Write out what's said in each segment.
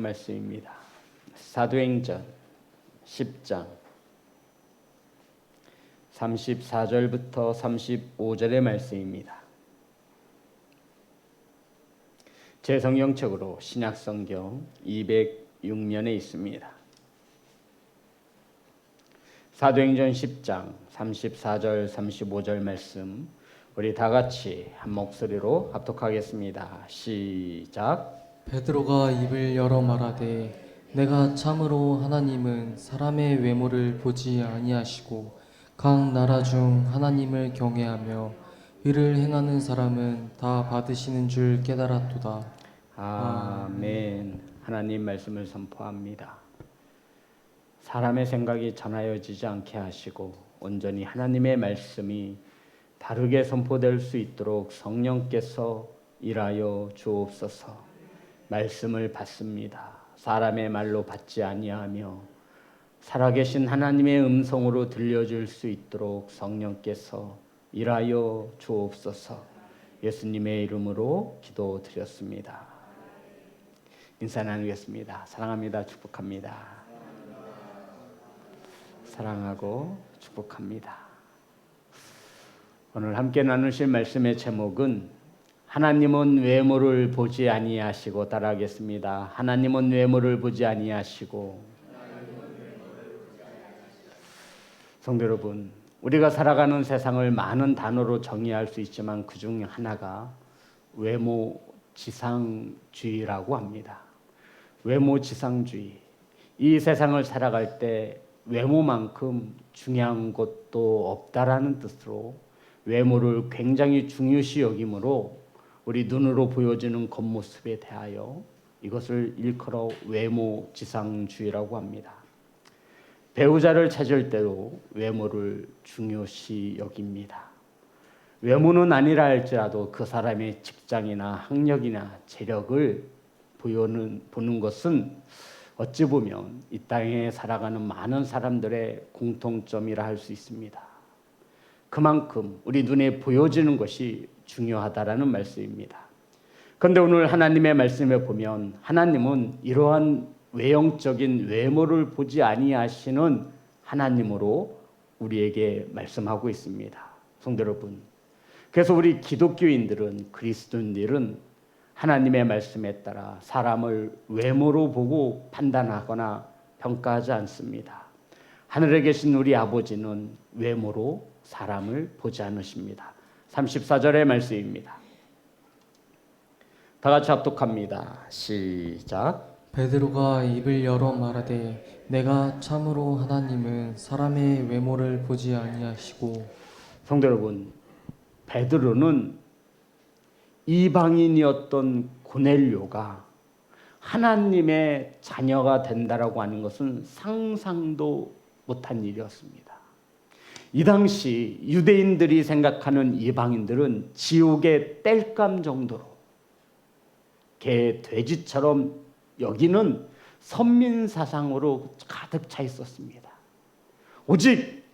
말씀입니다. 사도행전 10장 34절부터 35절의 말씀입니다. 제 성경책으로 신약성경 206면에 있습니다. 사도행전 10장 34절 35절 말씀 우리 다 같이 한 목소리로 합독하겠습니다. 시작. 베드로가 입을 열어 말하되 내가 참으로 하나님은 사람의 외모를 보지 아니하시고 각 나라 중 하나님을 경외하며 의를 행하는 사람은 다 받으시는 줄 깨달았도다. 아멘. 하나님 말씀을 선포합니다. 사람의 생각이 전하여지지 않게 하시고 온전히 하나님의 말씀이 바르게 선포될 수 있도록 성령께서 일하여 주옵소서. 말씀을 받습니다. 사람의 말로 받지 아니하며 살아계신 하나님의 음성으로 들려줄 수 있도록 성령께서 일하여 주옵소서. 예수님의 이름으로 기도드렸습니다. 인사 나누겠습니다. 사랑합니다. 축복합니다. 사랑하고 축복합니다. 오늘 함께 나누실 말씀의 제목은 하나님은 외모를 보지 아니하시고, 따라하겠습니다. 하나님은 외모를 보지 아니하시고. 성도 여러분, 우리가 살아가는 세상을 많은 단어로 정의할 수 있지만 그 중 하나가 외모지상주의라고 합니다. 외모지상주의. 이 세상을 살아갈 때 외모만큼 중요한 것도 없다라는 뜻으로 외모를 굉장히 중요시 여기므로 우리 눈으로 보여지는 겉모습에 대하여 이것을 일컬어 외모지상주의라고 합니다. 배우자를 찾을 때도 외모를 중요시 여깁니다. 외모는 아니라 할지라도 그 사람의 직장이나 학력이나 재력을 보는 것은 어찌 보면 이 땅에 살아가는 많은 사람들의 공통점이라 할 수 있습니다. 그만큼 우리 눈에 보여지는 것이 중요하다라는 말씀입니다. 그런데 오늘 하나님의 말씀에 보면 하나님은 이러한 외형적인 외모를 보지 아니하시는 하나님으로 우리에게 말씀하고 있습니다. 성도 여러분, 그래서 우리 기독교인들은, 그리스도인들은 하나님의 말씀에 따라 사람을 외모로 보고 판단하거나 평가하지 않습니다. 하늘에 계신 우리 아버지는 외모로 사람을 보지 않으십니다. 34절의 말씀입니다. 다 같이 합독합니다. 시작. 베드로가 입을 열어 말하되 내가 참으로 하나님은 사람의 외모를 보지 아니하시고. 성도 여러분, 베드로는 이방인이었던 고넬료가 하나님의 자녀가 된다라고 하는 것은 상상도 못한 일이었습니다. 이 당시 유대인들이 생각하는 이방인들은 지옥의 땔감 정도로 개, 돼지처럼 여기는 선민사상으로 가득 차 있었습니다. 오직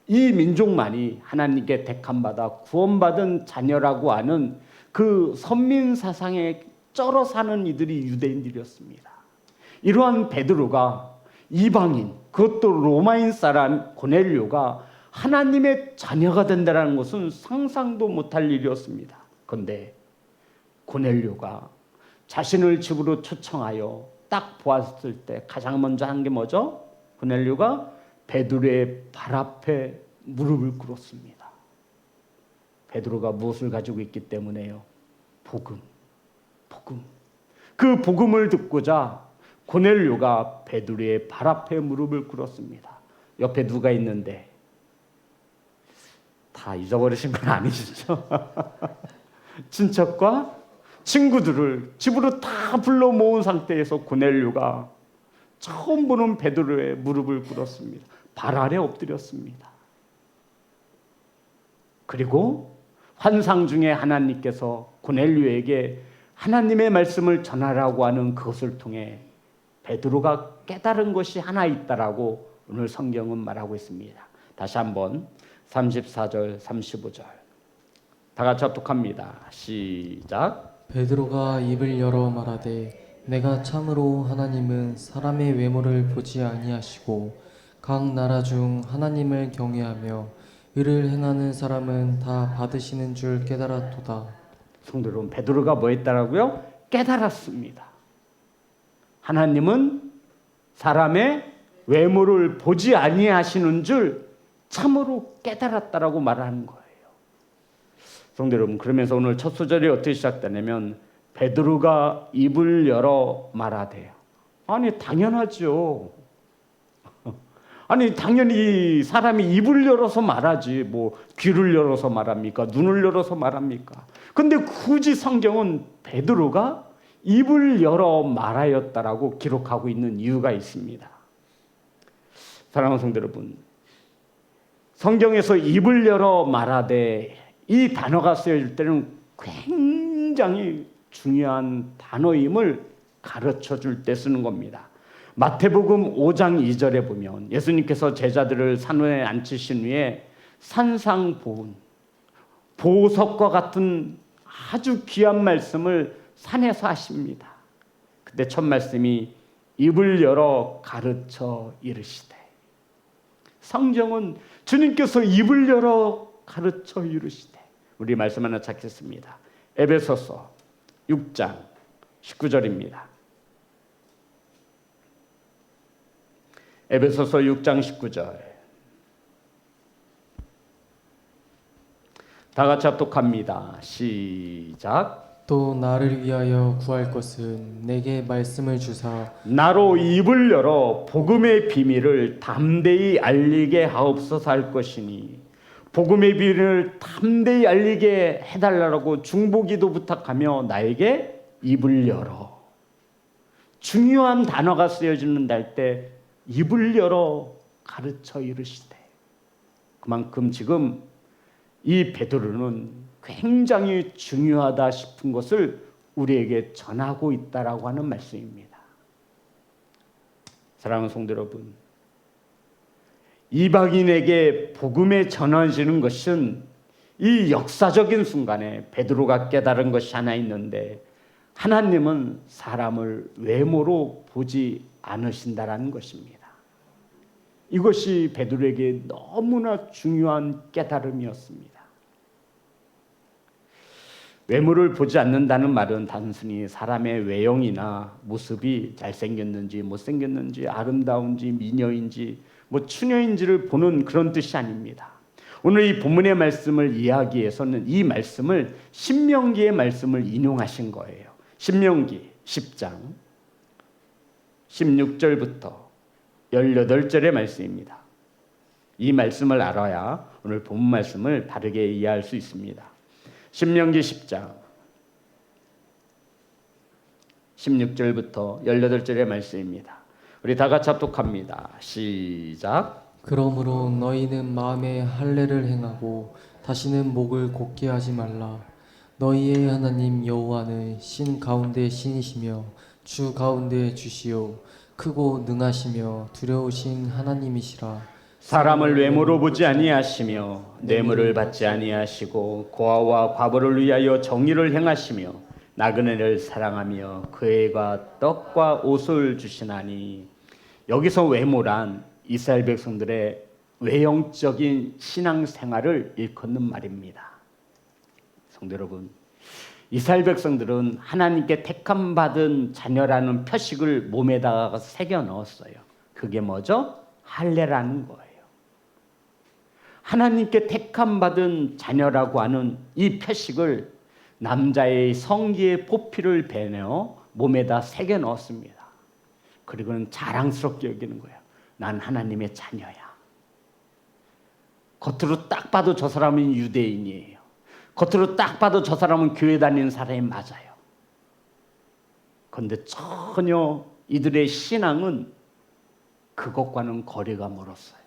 이 민족만이 하나님께 택함받아 구원받은 자녀라고 하는 그 선민사상에 쩔어 사는 이들이 유대인들이었습니다. 이러한 베드로가 이방인, 그것도 로마인 사람 고넬료가 하나님의 자녀가 된다는 것은 상상도 못할 일이었습니다. 그런데 고넬료가 자신을 집으로 초청하여 딱 보았을 때 가장 먼저 한 게 뭐죠? 고넬료가 베드로의 발 앞에 무릎을 꿇었습니다. 베드로가 무엇을 가지고 있기 때문에요? 복음. 그 복음을 듣고자 고넬료가 베드로의 발 앞에 무릎을 꿇었습니다. 옆에 누가 있는데 다 잊어버리신 건 아니시죠? 친척과 친구들을 집으로 다 불러 모은 상태에서 고넬료가 처음 보는 베드로의 무릎을 꿇었습니다. 발 아래 엎드렸습니다. 그리고 환상 중에 하나님께서 고넬료에게 하나님의 말씀을 전하라고 하는 그것을 통해 베드로가 깨달은 것이 하나 있다라고 오늘 성경은 말하고 있습니다. 다시 한번 34절 35절 다 같이 합독합니다. 시작. 베드로가 입을 열어 말하되 내가 참으로 하나님은 사람의 외모를 보지 아니하시고 각 나라 중 하나님을 경외하며 의를 행하는 사람은 다 받으시는 줄 깨달았도다. 성도 여러분, 베드로가 뭐 했다라고요? 깨달았습니다. 하나님은 사람의 외모를 보지 아니하시는 줄 참으로 깨달았다라고 말하는 거예요. 성도 여러분, 그러면서 오늘 첫 소절이 어떻게 시작되냐면 베드로가 입을 열어 말하되. 아니 당연하죠. 아니 당연히 사람이 입을 열어서 말하지 뭐 귀를 열어서 말합니까? 눈을 열어서 말합니까? 근데 굳이 성경은 베드로가 입을 열어 말하였다라고 기록하고 있는 이유가 있습니다. 사랑하는 성도 여러분, 성경에서 입을 열어 말하되 이 단어가 쓰여질 때는 굉장히 중요한 단어임을 가르쳐 줄 때 쓰는 겁니다. 마태복음 5장 2절에 보면 예수님께서 제자들을 산에 앉히신 후에 산상보훈, 보석과 같은 아주 귀한 말씀을 산에서 하십니다. 그때 첫 말씀이 입을 열어 가르쳐 이르시되. 성경은 주님께서 입을 열어 가르쳐 이르시되. 우리 말씀 하나 찾겠습니다. 에베소서 6장 19절입니다. 에베소서 6장 19절. 다 같이 합독합니다. 시작. 또 나를 위하여 구할 것은 내게 말씀을 주사 나로 입을 열어 복음의 비밀을 담대히 알리게 하옵소서 할 것이니. 복음의 비밀을 담대히 알리게 해달라고 중보기도 부탁하며 나에게 입을 열어. 중요한 단어가 쓰여지는 날 때 입을 열어 가르쳐 이르시되. 그만큼 지금 이 베드로는 굉장히 중요하다 싶은 것을 우리에게 전하고 있다라고 하는 말씀입니다. 사랑하는 성도 여러분, 이방인에게 복음에 전해지는 것은 이 역사적인 순간에 베드로가 깨달은 것이 하나 있는데, 하나님은 사람을 외모로 보지 않으신다라는 것입니다. 이것이 베드로에게 너무나 중요한 깨달음이었습니다. 외모를 보지 않는다는 말은 단순히 사람의 외형이나 모습이 잘생겼는지 못생겼는지 아름다운지 미녀인지 뭐 추녀인지를 보는 그런 뜻이 아닙니다. 오늘 이 본문의 말씀을 이해하기 위해서는 이 말씀을 신명기의 말씀을 인용하신 거예요. 신명기 10장 16절부터 18절의 말씀입니다. 이 말씀을 알아야 오늘 본문 말씀을 바르게 이해할 수 있습니다. 신명기 10장 16절부터 18절의 말씀입니다. 우리 다 같이 합독합니다. 시작. 그러므로 너희는 마음에 할례를 행하고 다시는 목을 곧게 하지 말라. 너희의 하나님 여호와는 신 가운데 신이시며 주 가운데 주시요 크고 능하시며 두려우신 하나님이시라. 사람을 외모로 보지 아니하시며 뇌물을 받지 아니하시고 고아와 과부를 위하여 정의를 행하시며 나그네를 사랑하며 그 애가 떡과 옷을 주시나니. 여기서 외모란 이스라엘 백성들의 외형적인 신앙생활을 일컫는 말입니다. 성도 여러분, 이스라엘 백성들은 하나님께 택함 받은 자녀라는 표식을 몸에다가 새겨 넣었어요. 그게 뭐죠? 할례라는 거예요. 하나님께 택함 받은 자녀라고 하는 이 표식을 남자의 성기의 포피를 베내어 몸에다 새겨 넣었습니다. 그리고는 자랑스럽게 여기는 거예요. 난 하나님의 자녀야. 겉으로 딱 봐도 저 사람은 유대인이에요. 겉으로 딱 봐도 저 사람은 교회 다니는 사람이 맞아요. 그런데 전혀 이들의 신앙은 그것과는 거리가 멀었어요.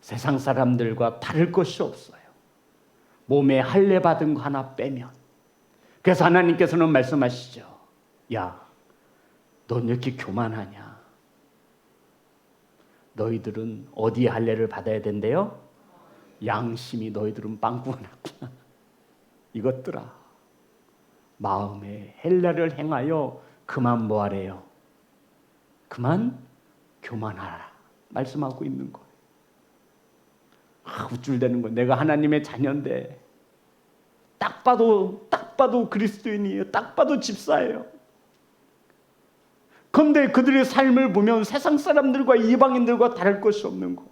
세상 사람들과 다를 것이 없어요. 몸에 할례 받은 거 하나 빼면. 그래서 하나님께서는 말씀하시죠. 야, 넌 이렇게 교만하냐? 너희들은 어디에 할례를 받아야 된대요? 양심이 너희들은 빵꾸났구나. 이것들아, 마음에 할례를 행하여 그만 뭐하래요? 그만 교만하라 말씀하고 있는 거예요. 우쭐대는 거예요. 내가 하나님의 자녀인데 딱 봐도 그리스도인이에요. 딱 봐도 집사예요. 그런데 그들의 삶을 보면 세상 사람들과 이방인들과 다를 것이 없는 거예요.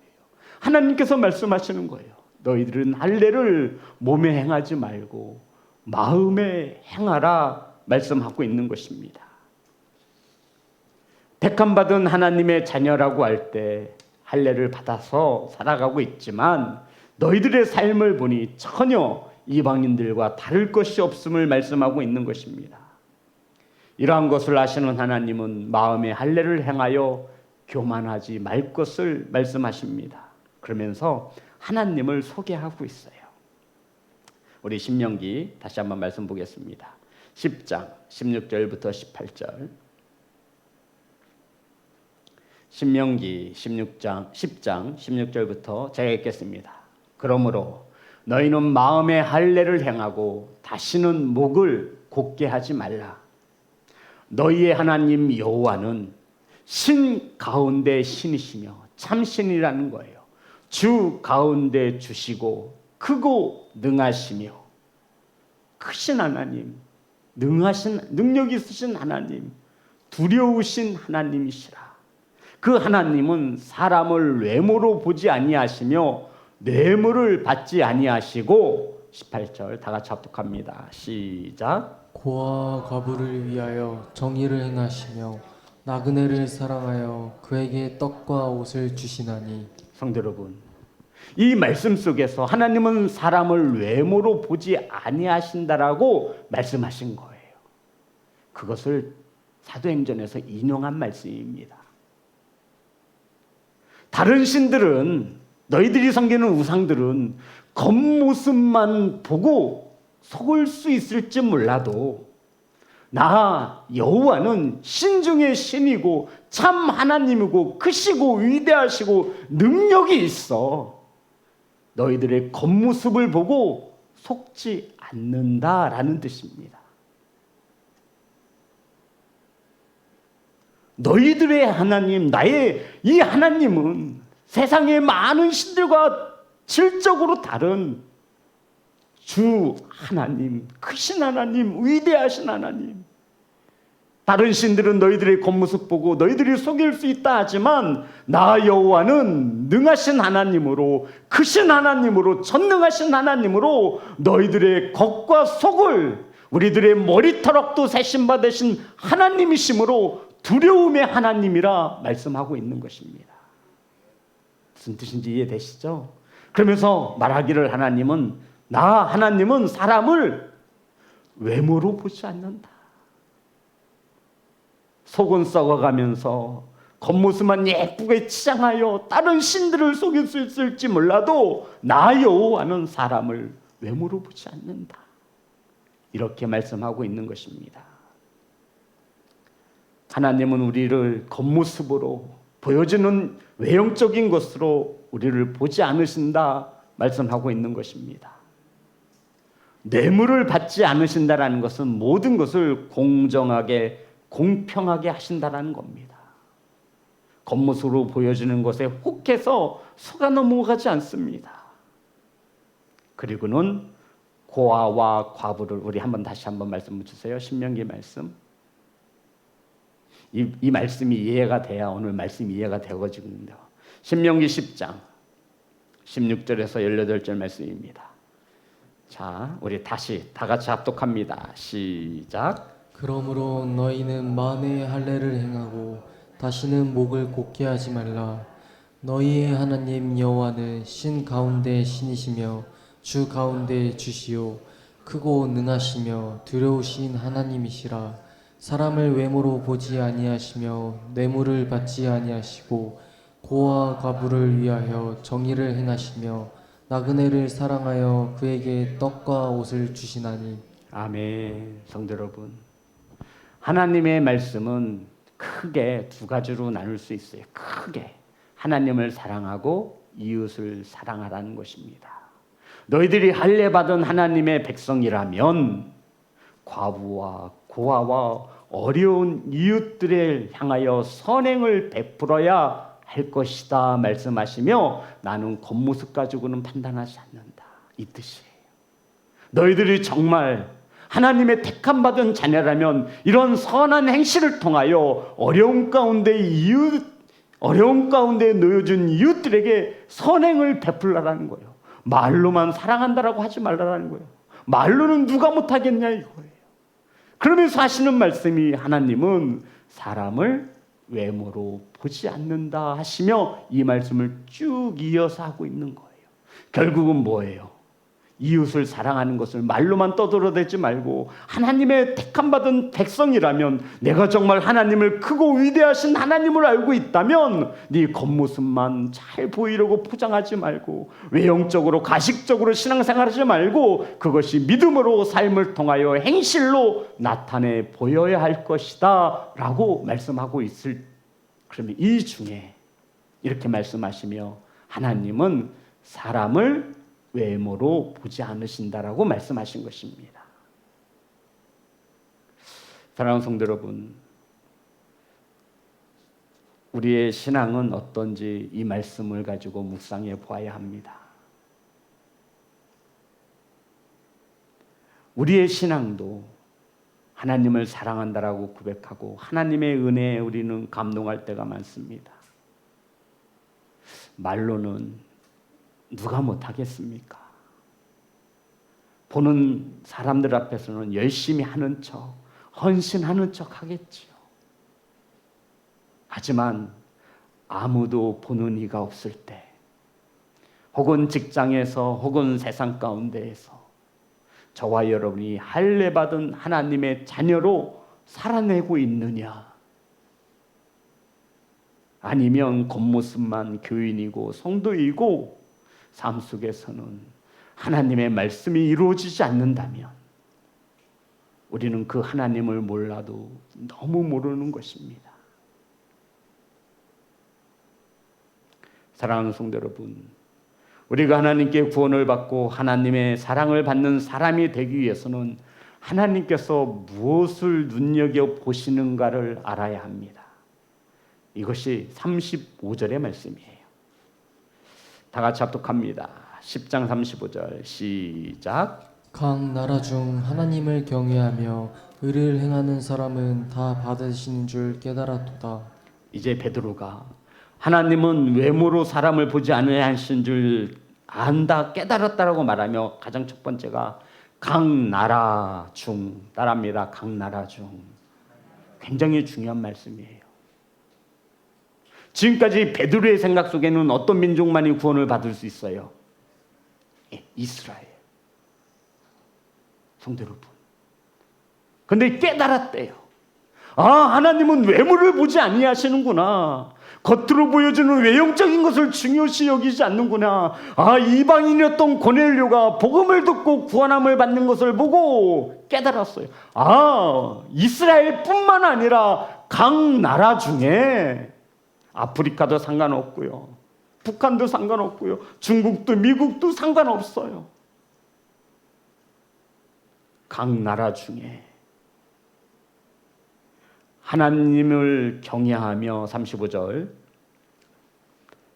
하나님께서 말씀하시는 거예요. 너희들은 할례를 몸에 행하지 말고 마음에 행하라 말씀하고 있는 것입니다. 택함받은 하나님의 자녀라고 할 때 할례를 받아서 살아가고 있지만 너희들의 삶을 보니 전혀 이방인들과 다를 것이 없음을 말씀하고 있는 것입니다. 이러한 것을 아시는 하나님은 마음의 할례를 행하여 교만하지 말 것을 말씀하십니다. 그러면서 하나님을 소개하고 있어요. 우리 신명기 다시 한번 말씀 보겠습니다. 10장 16절부터 18절. 신명기 10장 16절부터 제가 읽겠습니다. 그러므로 너희는 마음의 할례를 행하고 다시는 목을 곧게 하지 말라. 너희의 하나님 여호와는 신 가운데 신이시며 참신이라는 거예요. 주 가운데 주시고 크고 능하시며 크신 하나님, 능하신 능력 있으신 하나님, 두려우신 하나님이시라. 그 하나님은 사람을 외모로 보지 아니하시며 뇌물을 받지 아니하시고 18절 다 같이 합독합니다. 시작. 고아와 과부를 위하여 정의를 행하시며 나그네를 사랑하여 그에게 떡과 옷을 주시나니. 성도 여러분, 이 말씀 속에서 하나님은 사람을 외모로 보지 아니하신다라고 말씀하신 거예요. 그것을 사도행전에서 인용한 말씀입니다. 다른 신들은, 너희들이 섬기는 우상들은 겉모습만 보고 속을 수 있을지 몰라도 나 여호와는 신 중에 신이고 참 하나님이고 크시고 위대하시고 능력이 있어 너희들의 겉모습을 보고 속지 않는다라는 뜻입니다. 너희들의 하나님, 나의 이 하나님은 세상의 많은 신들과 질적으로 다른 주 하나님, 크신 하나님, 위대하신 하나님. 다른 신들은 너희들의 겉모습 보고 너희들이 속일 수 있다 하지만 나 여호와는 능하신 하나님으로, 크신 하나님으로, 전능하신 하나님으로 너희들의 겉과 속을, 우리들의 머리털락도 세신받으신 하나님이시므로 두려움의 하나님이라 말씀하고 있는 것입니다. 무슨 뜻인지 이해되시죠? 그러면서 말하기를 하나님은 사람을 외모로 보지 않는다. 속은 썩어가면서 겉모습만 예쁘게 치장하여 다른 신들을 속일 수 있을지 몰라도 나 여호와는 사람을 외모로 보지 않는다. 이렇게 말씀하고 있는 것입니다. 하나님은 우리를 겉모습으로 보여지는 외형적인 것으로 우리를 보지 않으신다 말씀하고 있는 것입니다. 뇌물을 받지 않으신다라는 것은 모든 것을 공정하게 공평하게 하신다라는 겁니다. 겉모습으로 보여지는 것에 혹해서 속아 넘어가지 않습니다. 그리고는 고아와 과부를 우리 다시 한번 말씀 주세요. 신명기 말씀. 이 말씀이 이해가 돼야 오늘 말씀이 이해가 되어지는데요. 신명기 10장 16절에서 18절 말씀입니다. 자, 우리 다시 다 같이 합독합니다. 시작. 그러므로 너희는 마음의 할례를 행하고 다시는 목을 곧게 하지 말라. 너희의 하나님 여호와는 신 가운데 신이시며 주 가운데 주시오 크고 능하시며 두려우신 하나님이시라. 사람을 외모로 보지 아니하시며 뇌물을 받지 아니하시고 고아와 과부를 위하여 정의를 행하시며 나그네를 사랑하여 그에게 떡과 옷을 주시나니. 아멘. 성도 여러분, 하나님의 말씀은 크게 두 가지로 나눌 수 있어요. 크게 하나님을 사랑하고 이웃을 사랑하라는 것입니다. 너희들이 할례 받은 하나님의 백성이라면 과부와 고아와 어려운 이웃들을 향하여 선행을 베풀어야 할 것이다 말씀하시며 나는 겉모습 가지고는 판단하지 않는다, 이 뜻이에요. 너희들이 정말 하나님의 택함받은 자녀라면 이런 선한 행실을 통하여 어려운 가운데 놓여진 이웃들에게 선행을 베풀라라는 거예요. 말로만 사랑한다라고 하지 말라라는 거예요. 말로는 누가 못하겠냐 이거예요. 그러면서 하시는 말씀이 하나님은 사람을 외모로 보지 않는다 하시며 이 말씀을 쭉 이어서 하고 있는 거예요. 결국은 뭐예요? 이웃을 사랑하는 것을 말로만 떠들어대지 말고 하나님의 택함받은 백성이라면, 내가 정말 하나님을 크고 위대하신 하나님을 알고 있다면 네 겉모습만 잘 보이려고 포장하지 말고, 외형적으로 가식적으로 신앙생활하지 말고 그것이 믿음으로 삶을 통하여 행실로 나타내 보여야 할 것이다 라고 말씀하고 있을. 그러면 이 중에 이렇게 말씀하시며 하나님은 사람을 외모로 보지 않으신다라고 말씀하신 것입니다. 사랑하는 성도 여러분, 우리의 신앙은 어떤지 이 말씀을 가지고 묵상해 보아야 합니다. 우리의 신앙도 하나님을 사랑한다라고 고백하고 하나님의 은혜에 우리는 감동할 때가 많습니다. 말로는 누가 못하겠습니까? 보는 사람들 앞에서는 열심히 하는 척, 헌신하는 척 하겠지요. 하지만 아무도 보는 이가 없을 때, 혹은 직장에서, 혹은 세상 가운데에서 저와 여러분이 할례받은 하나님의 자녀로 살아내고 있느냐? 아니면 겉모습만 교인이고 성도이고 삶 속에서는 하나님의 말씀이 이루어지지 않는다면 우리는 그 하나님을 몰라도 너무 모르는 것입니다. 사랑하는 성도 여러분, 우리가 하나님께 구원을 받고 하나님의 사랑을 받는 사람이 되기 위해서는 하나님께서 무엇을 눈여겨보시는가를 알아야 합니다. 이것이 35절의 말씀이에요. 다 같이 합독합니다. 10장 35절 시작. 각 나라 중 하나님을 경외하며 의를 행하는 사람은 다 받으시는 줄 깨달았도다. 이제 베드로가 하나님은 외모로 사람을 보지 않으신 줄 안다, 깨달았다라고 말하며 가장 첫 번째가 각 나라 중, 따라합니다. 각 나라 중. 굉장히 중요한 말씀이에요. 지금까지 베드로의 생각 속에는 어떤 민족만이 구원을 받을 수 있어요? 이스라엘. 성도 여러분, 근데 깨달았대요. 아, 하나님은 외모를 보지 아니하시는구나. 겉으로 보여주는 외형적인 것을 중요시 여기지 않는구나. 아, 이방인이었던 고넬료가 복음을 듣고 구원함을 받는 것을 보고 깨달았어요. 아, 이스라엘뿐만 아니라 각 나라 중에 아프리카도 상관없고요, 북한도 상관없고요, 중국도 미국도 상관없어요. 각 나라 중에 하나님을 경외하며 35절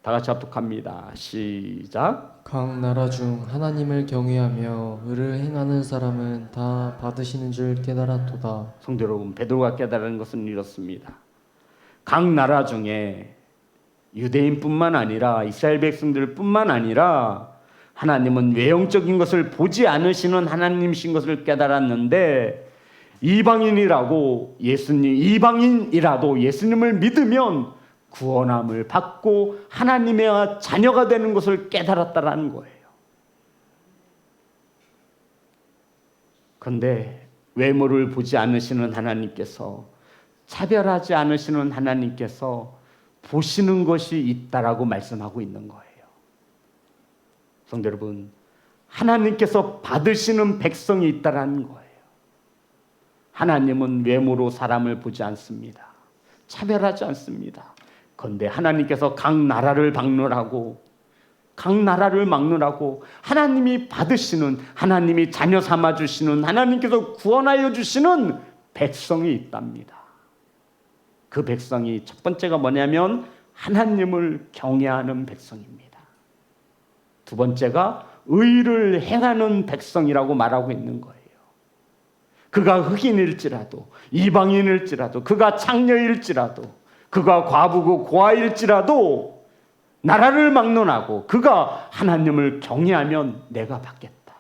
다 같이 합독합니다. 시작. 각 나라 중 하나님을 경외하며 의를 행하는 사람은 다 받으시는 줄 깨달았도다. 성도 여러분, 베드로가 깨달은 것은 이렇습니다. 각 나라 중에 유대인뿐만 아니라 이스라엘 백성들뿐만 아니라 하나님은 외형적인 것을 보지 않으시는 하나님이신 것을 깨달았는데, 이방인이라도 예수님을 믿으면 구원함을 받고 하나님의 자녀가 되는 것을 깨달았다라는 거예요. 그런데 외모를 보지 않으시는 하나님께서, 차별하지 않으시는 하나님께서 보시는 것이 있다라고 말씀하고 있는 거예요. 성도 여러분, 하나님께서 받으시는 백성이 있다라는 거예요. 하나님은 외모로 사람을 보지 않습니다. 차별하지 않습니다. 그런데 하나님께서 각 나라를 막론하고 하나님이 받으시는, 하나님이 자녀 삼아 주시는, 하나님께서 구원하여 주시는 백성이 있답니다. 그 백성이 첫 번째가 뭐냐면 하나님을 경외하는 백성입니다. 두 번째가 의를 행하는 백성이라고 말하고 있는 거예요. 그가 흑인일지라도 이방인일지라도 그가 창녀일지라도 그가 과부고 고아일지라도 나라를 막론하고 그가 하나님을 경외하면 내가 받겠다.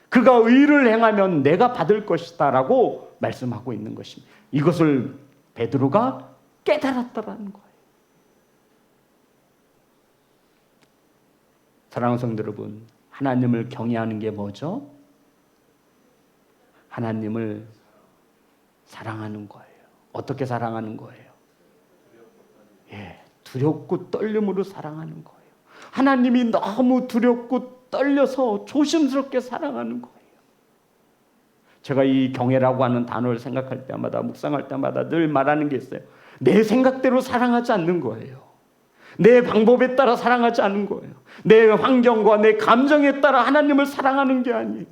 그가 의를 행하면 내가 받을 것이다 라고 말씀하고 있는 것입니다. 이것을 베드로가 깨달았다라는 거예요. 사랑하는 성도 여러분, 하나님을 경외하는 게 뭐죠? 하나님을 사랑하는 거예요. 어떻게 사랑하는 거예요? 두렵고 떨림으로 사랑하는 거예요. 하나님이 너무 두렵고 떨려서 조심스럽게 사랑하는 거예요. 제가 이 경외라고 하는 단어를 생각할 때마다, 묵상할 때마다 늘 말하는 게 있어요. 내 생각대로 사랑하지 않는 거예요. 내 방법에 따라 사랑하지 않는 거예요. 내 환경과 내 감정에 따라 하나님을 사랑하는 게 아니에요.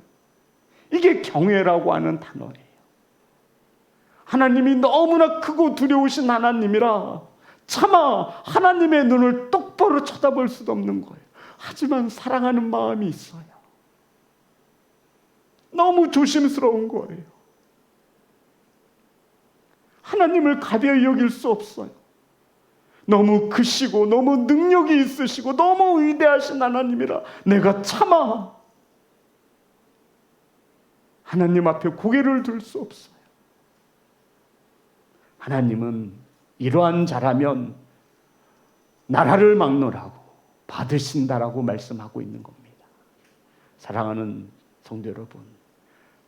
이게 경외라고 하는 단어예요. 하나님이 너무나 크고 두려우신 하나님이라 차마 하나님의 눈을 똑바로 쳐다볼 수도 없는 거예요. 하지만 사랑하는 마음이 있어요. 너무 조심스러운 거예요. 하나님을 가벼이 여길 수 없어요. 너무 크시고 너무 능력이 있으시고 너무 위대하신 하나님이라 내가 차마 하나님 앞에 고개를 들 수 없어요. 하나님은 이러한 자라면 나라를 막론하고 받으신다라고 말씀하고 있는 겁니다. 사랑하는 성도 여러분,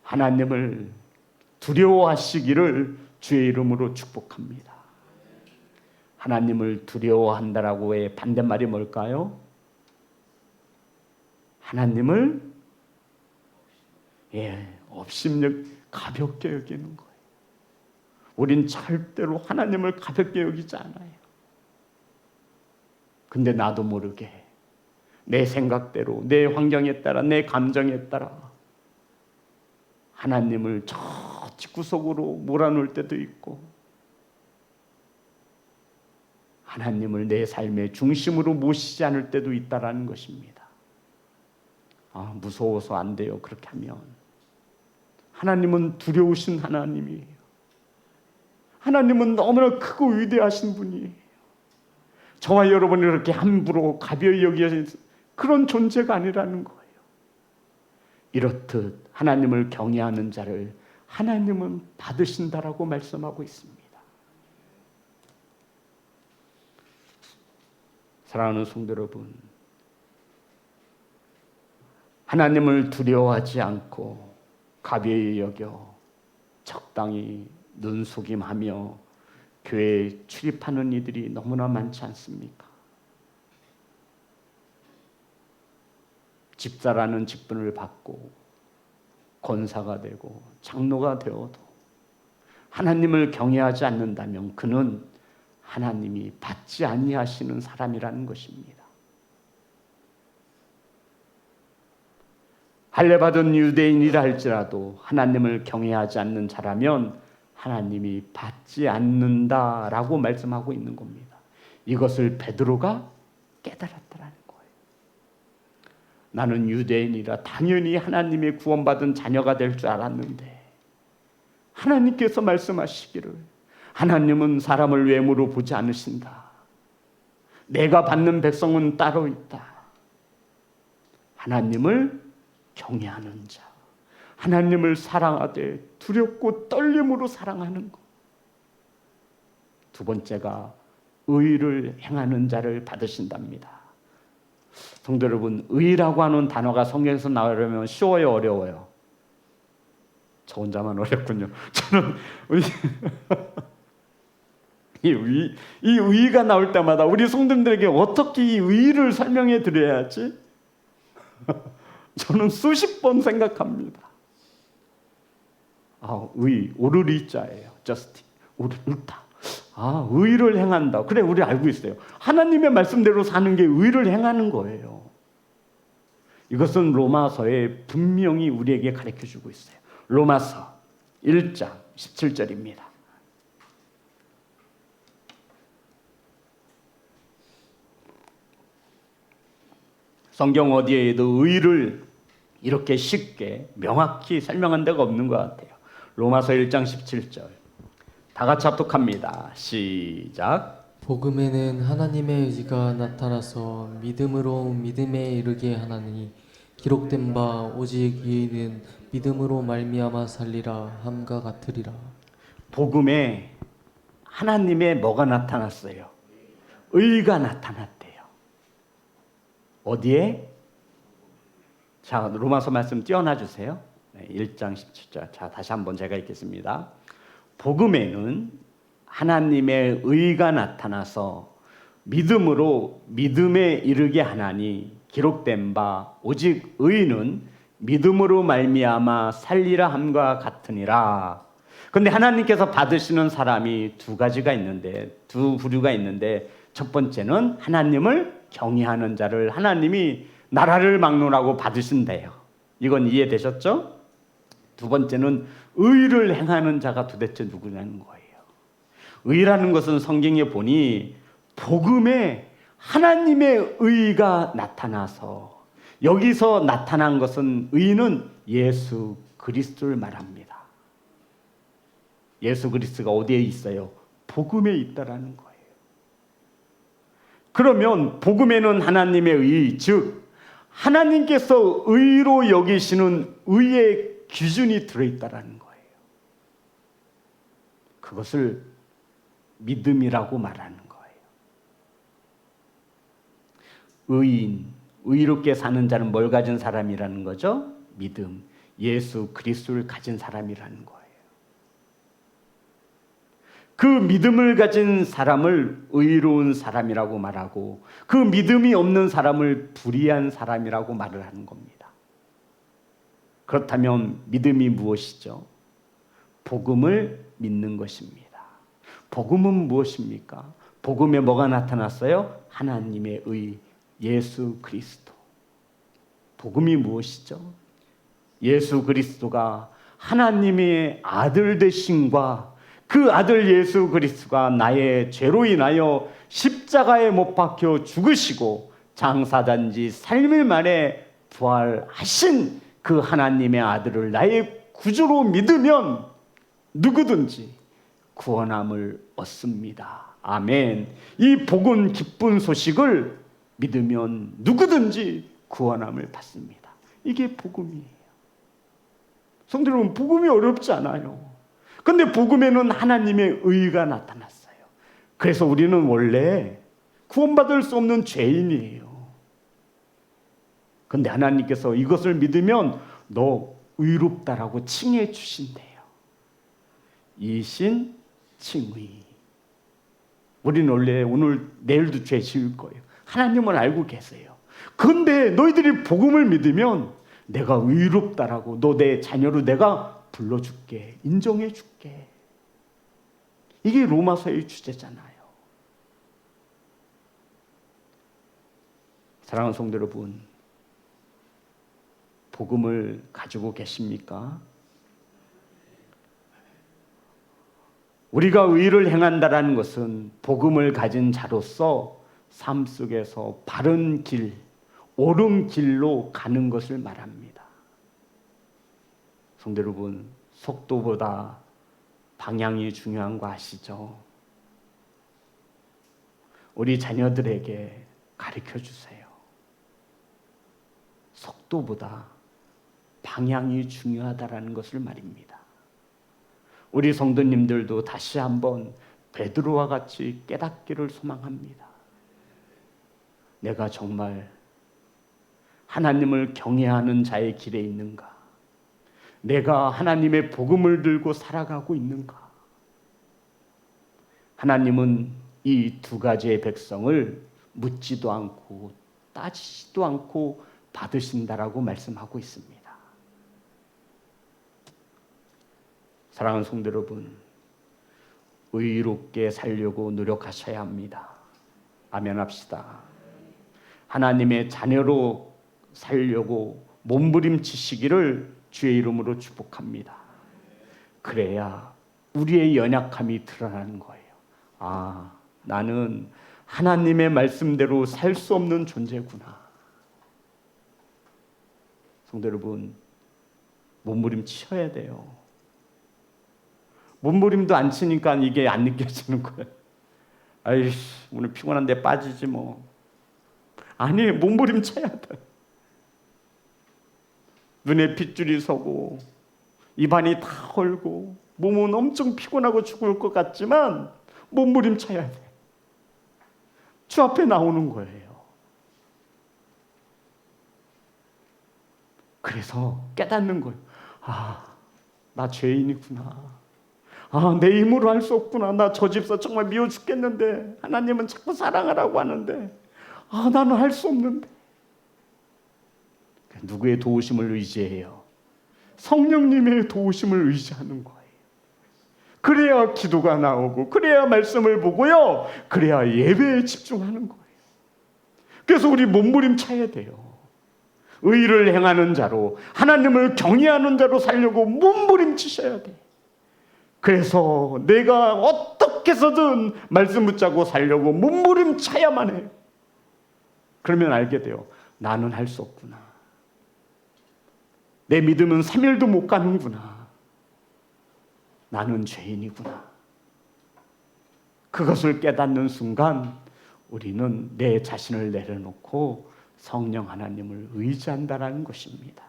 하나님을 두려워하시기를 주의 이름으로 축복합니다. 하나님을 두려워한다라고의 반대말이 뭘까요? 하나님을 업신여 가볍게 여기는 거예요. 우린 절대로 하나님을 가볍게 여기지 않아요. 근데 나도 모르게 내 생각대로, 내 환경에 따라, 내 감정에 따라 하나님을 저 집구석으로 몰아놓을 때도 있고 하나님을 내 삶의 중심으로 모시지 않을 때도 있다라는 것입니다. 무서워서 안 돼요. 그렇게 하면 하나님은 두려우신 하나님이에요. 하나님은 너무나 크고 위대하신 분이에요. 저와 여러분이 그렇게 함부로 가벼이 여기는 그런 존재가 아니라는 거예요. 이렇듯 하나님을 경외하는 자를 하나님은 받으신다라고 말씀하고 있습니다. 사랑하는 성도 여러분, 하나님을 두려워하지 않고 가벼이 여겨 적당히 눈속임하며 교회에 출입하는 이들이 너무나 많지 않습니까? 집사라는 직분을 받고 권사가 되고 장로가 되어도 하나님을 경외하지 않는다면 그는 하나님이 받지 아니하시는 사람이라는 것입니다. 할례받은 유대인이라 할지라도 하나님을 경외하지 않는 자라면 하나님이 받지 않는다라고 말씀하고 있는 겁니다. 이것을 베드로가 깨달았다라는 거예요. 나는 유대인이라 당연히 하나님의 구원받은 자녀가 될 줄 알았는데 하나님께서 말씀하시기를 하나님은 사람을 외모로 보지 않으신다. 내가 받는 백성은 따로 있다. 하나님을 경외하는 자, 하나님을 사랑하되 두렵고 떨림으로 사랑하는 것. 두 번째가 의를 행하는 자를 받으신답니다. 성도 여러분, 의라고 하는 단어가 성경에서 나오려면 쉬워요, 어려워요? 저 혼자만 어렵군요. 저는 이 의가 나올 때마다 우리 성도들에게 어떻게 이 의를 설명해 드려야지? 저는 수십 번 생각합니다. 의, 오르리 자예요. 저스티, 옳다. 의를 행한다. 그래, 우리 알고 있어요. 하나님의 말씀대로 사는 게 의를 행하는 거예요. 이것은 로마서에 분명히 우리에게 가르쳐주고 있어요. 로마서 1장 17절입니다. 성경 어디에도 의를 이렇게 쉽게 명확히 설명한 데가 없는 것 같아요. 로마서 1장 17절 다 같이 합독합니다. 시작. 복음에는 하나님의 의지가 나타나서 믿음으로 믿음에 이르게 하나니 기록된 바 오직 이는 믿음으로 말미암아 살리라 함과 같으리라. 복음에 하나님의 뭐가 나타났어요? 의가 나타났대요. 어디에? 자, 로마서 말씀 띄워놔 주세요. 1장 17절. 자, 다시 한번 제가 읽겠습니다. 복음에는 하나님의 의가 나타나서 믿음으로 믿음에 이르게 하나니 기록된 바 오직 의는 믿음으로 말미암아 살리라 함과 같으니라. 그런데 하나님께서 받으시는 사람이 두 가지가 있는데, 두 부류가 있는데, 첫 번째는 하나님을 경외하는 자를 하나님이 나라를 막론하고 받으신대요. 이건 이해되셨죠? 두 번째는 의를 행하는 자가 도대체 누구냐는 거예요. 의라는 것은 성경에 보니 복음에 하나님의 의가 나타나서, 여기서 나타난 것은 의는 예수 그리스도를 말합니다. 예수 그리스도가 어디에 있어요? 복음에 있다라는 거예요. 그러면 복음에는 하나님의 의, 즉 하나님께서 의로 여기시는 의의 기준이 들어있다라는 거예요. 그것을 믿음이라고 말하는 거예요. 의인, 의롭게 사는 자는 뭘 가진 사람이라는 거죠? 믿음, 예수 그리스도를 가진 사람이라는 거예요. 그 믿음을 가진 사람을 의로운 사람이라고 말하고, 그 믿음이 없는 사람을 불의한 사람이라고 말을 하는 겁니다. 그렇다면 믿음이 무엇이죠? 복음을 믿는 것입니다. 복음은 무엇입니까? 복음에 뭐가 나타났어요? 하나님의 의, 예수 그리스도. 복음이 무엇이죠? 예수 그리스도가 하나님의 아들 되심과 그 아들 예수 그리스도가 나의 죄로 인하여 십자가에 못 박혀 죽으시고 장사단지 3일 만에 부활하신 그 하나님의 아들을 나의 구주로 믿으면 누구든지 구원함을 얻습니다. 아멘. 이 복은 기쁜 소식을 믿으면 누구든지 구원함을 받습니다. 이게 복음이에요. 성도 여러분, 복음이 어렵지 않아요. 근데 복음에는 하나님의 의가 나타났어요. 그래서 우리는 원래 구원받을 수 없는 죄인이에요. 근데 하나님께서 이것을 믿으면 너 의롭다라고 칭해 주신대요. 이신 칭의. 우리는 원래 오늘 내일도 죄 지을 거예요. 하나님은 알고 계세요. 근데 너희들이 복음을 믿으면 내가 의롭다라고, 너 내 자녀로 내가 불러줄게, 인정해줄게. 이게 로마서의 주제잖아요. 사랑하는 성도 여러분, 복음을 가지고 계십니까? 우리가 의를 행한다라는 것은 복음을 가진 자로서 삶 속에서 바른 길, 옳은 길로 가는 것을 말합니다. 성도 여러분, 속도보다 방향이 중요한 거 아시죠? 우리 자녀들에게 가르쳐 주세요. 속도보다 방향이 중요하다라는 것을 말입니다. 우리 성도님들도 다시 한번 베드로와 같이 깨닫기를 소망합니다. 내가 정말 하나님을 경외하는 자의 길에 있는가? 내가 하나님의 복음을 들고 살아가고 있는가? 하나님은 이 두 가지의 백성을 묻지도 않고 따지지도 않고 받으신다라고 말씀하고 있습니다. 사랑하는 성도 여러분, 의롭게 살려고 노력하셔야 합니다. 아멘 합시다. 하나님의 자녀로 살려고 몸부림치시기를 주의 이름으로 축복합니다. 그래야 우리의 연약함이 드러나는 거예요. 아, 나는 하나님의 말씀대로 살 수 없는 존재구나. 성도 여러분, 몸부림쳐야 돼요. 몸부림도 안 치니까 이게 안 느껴지는 거예요. 아이씨, 오늘 피곤한데 빠지지 뭐. 아니, 몸부림쳐야 돼. 눈에 핏줄이 서고 입안이 다 헐고 몸은 엄청 피곤하고 죽을 것 같지만 몸부림쳐야 돼. 주 앞에 나오는 거예요. 그래서 깨닫는 거예요. 아, 나 죄인이구나. 아, 내 힘으로 할 수 없구나. 나 저 집사 정말 미워 죽겠는데 하나님은 자꾸 사랑하라고 하는데 아, 나는 할 수 없는데. 누구의 도우심을 의지해요? 성령님의 도우심을 의지하는 거예요. 그래야 기도가 나오고 그래야 말씀을 보고요. 그래야 예배에 집중하는 거예요. 그래서 우리 몸부림쳐야 돼요. 의를 행하는 자로 하나님을 경외하는 자로 살려고 몸부림치셔야 돼. 그래서 내가 어떻게 해서든 말씀 붙잡고 살려고 몸부림쳐야만 해요. 그러면 알게 돼요. 나는 할 수 없구나. 내 믿음은 3일도 못 가는구나. 나는 죄인이구나. 그것을 깨닫는 순간 우리는 내 자신을 내려놓고 성령 하나님을 의지한다라는 것입니다.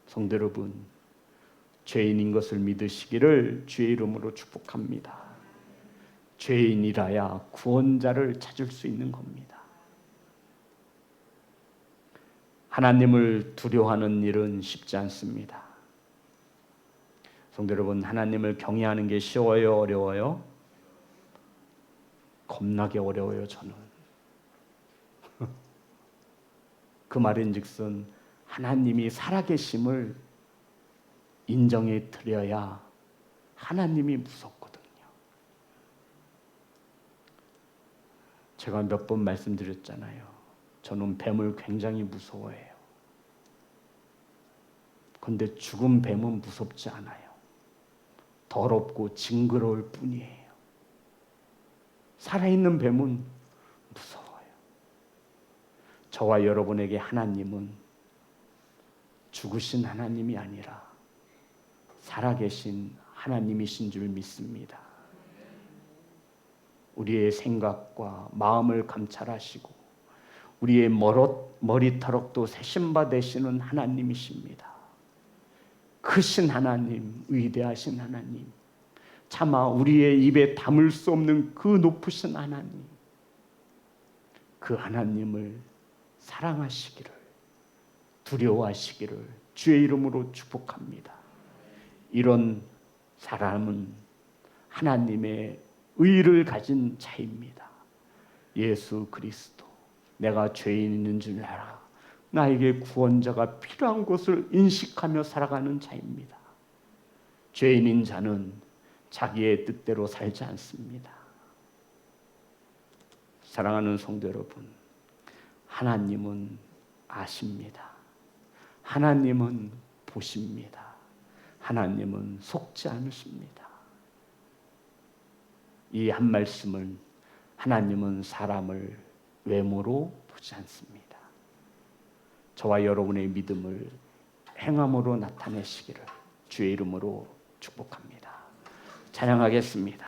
성도 여러분, 죄인인 것을 믿으시기를 주의 이름으로 축복합니다. 죄인이라야 구원자를 찾을 수 있는 겁니다. 하나님을 두려워하는 일은 쉽지 않습니다. 성도 여러분, 하나님을 경외하는 게 쉬워요, 어려워요? 겁나게 어려워요, 저는. 그 말인즉슨 하나님이 살아계심을 인정해 드려야 하나님이 무섭거든요. 제가 몇 번 말씀드렸잖아요. 저는 뱀을 굉장히 무서워해요. 그런데 죽은 뱀은 무섭지 않아요. 더럽고 징그러울 뿐이에요. 살아있는 뱀은 무서워요. 저와 여러분에게 하나님은 죽으신 하나님이 아니라 살아계신 하나님이신 줄 믿습니다. 우리의 생각과 마음을 감찰하시고 우리의 머리털럭도 세심바 되시는 하나님이십니다. 크신 하나님, 위대하신 하나님, 차마 우리의 입에 담을 수 없는 그 높으신 하나님, 그 하나님을 사랑하시기를, 두려워하시기를 주의 이름으로 축복합니다. 이런 사람은 하나님의 의를 가진 자입니다. 예수 그리스도, 내가 죄인 있는 줄 알아. 나에게 구원자가 필요한 것을 인식하며 살아가는 자입니다. 죄인인 자는 자기의 뜻대로 살지 않습니다. 사랑하는 성도 여러분, 하나님은 아십니다. 하나님은 보십니다. 하나님은 속지 않으십니다. 이 한 말씀은 하나님은 사람을 외모로 보지 않습니다. 저와 여러분의 믿음을 행함으로 나타내시기를 주의 이름으로 축복합니다. 찬양하겠습니다.